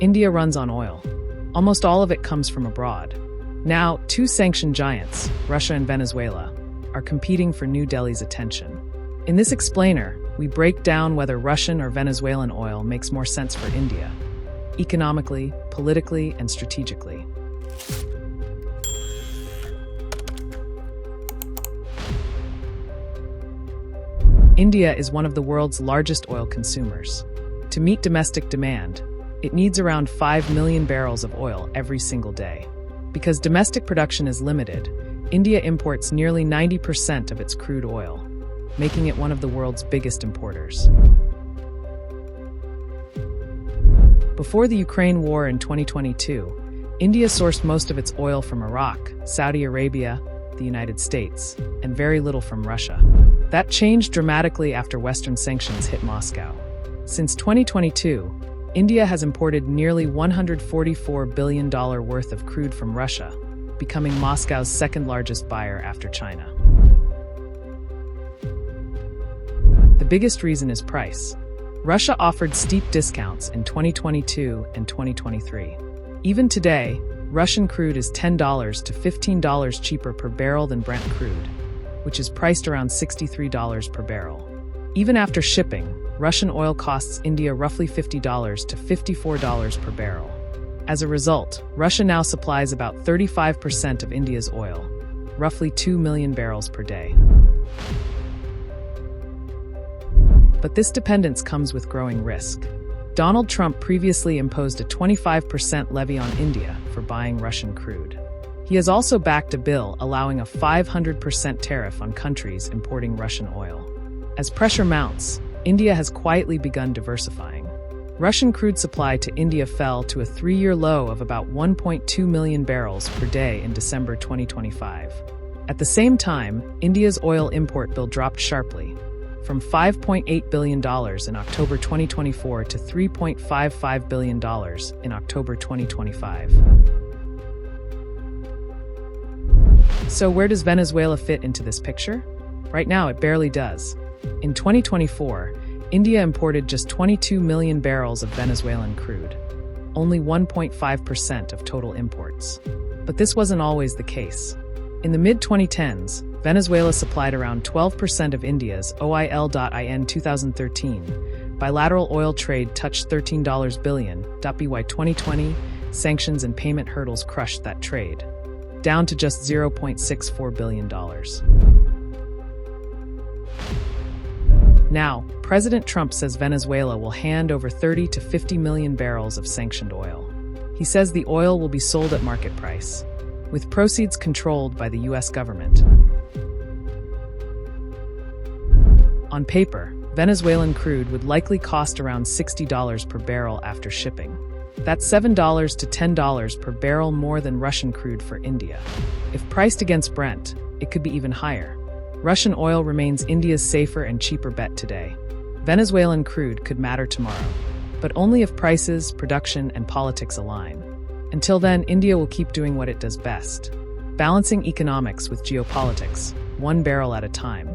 India runs on oil. Almost all of it comes from abroad. Now, two sanctioned giants, Russia and Venezuela, are competing for New Delhi's attention. In this explainer, we break down whether Russian or Venezuelan oil makes more sense for India, economically, politically, and strategically. India is one of the world's largest oil consumers. To meet domestic demand, it needs around 5 million barrels of oil every single day. Because domestic production is limited, India imports nearly 90% of its crude oil, making it one of the world's biggest importers. Before the Ukraine war in 2022, India sourced most of its oil from Iraq, Saudi Arabia, the United States, and very little from Russia. That changed dramatically after Western sanctions hit Moscow. Since 2022, India has imported nearly $144 billion worth of crude from Russia, becoming Moscow's second-largest buyer after China. The biggest reason is price. Russia offered steep discounts in 2022 and 2023. Even today, Russian crude is $10 to $15 cheaper per barrel than Brent crude, which is priced around $63 per barrel. Even after shipping, Russian oil costs India roughly $50 to $54 per barrel. As a result, Russia now supplies about 35% of India's oil, roughly 2 million barrels per day. But this dependence comes with growing risk. Donald Trump previously imposed a 25% levy on India for buying Russian crude. He has also backed a bill allowing a 500% tariff on countries importing Russian oil. As pressure mounts, India has quietly begun diversifying. Russian crude supply to India fell to a 3-year low of about 1.2 million barrels per day in December 2025. At the same time, India's oil import bill dropped sharply, from $5.8 billion in October 2024 to $3.55 billion in October 2025. So where does Venezuela fit into this picture? Right now, it barely does. In 2024, India imported just 22 million barrels of Venezuelan crude, only 1.5% of total imports. But this wasn't always the case. In the mid-2010s, Venezuela supplied around 12% of India's oil.in 2013. Bilateral oil trade touched $13 billion. By 2020, sanctions and payment hurdles crushed that trade, down to just $0.64 billion. Now, President Trump says Venezuela will hand over 30 to 50 million barrels of sanctioned oil. He says the oil will be sold at market price, with proceeds controlled by the U.S. government. On paper, Venezuelan crude would likely cost around $60 per barrel after shipping. That's $7 to $10 per barrel more than Russian crude for India. If priced against Brent, it could be even higher. Russian oil remains India's safer and cheaper bet today. Venezuelan crude could matter tomorrow, but only if prices, production, and politics align. Until then, India will keep doing what it does best, balancing economics with geopolitics, one barrel at a time.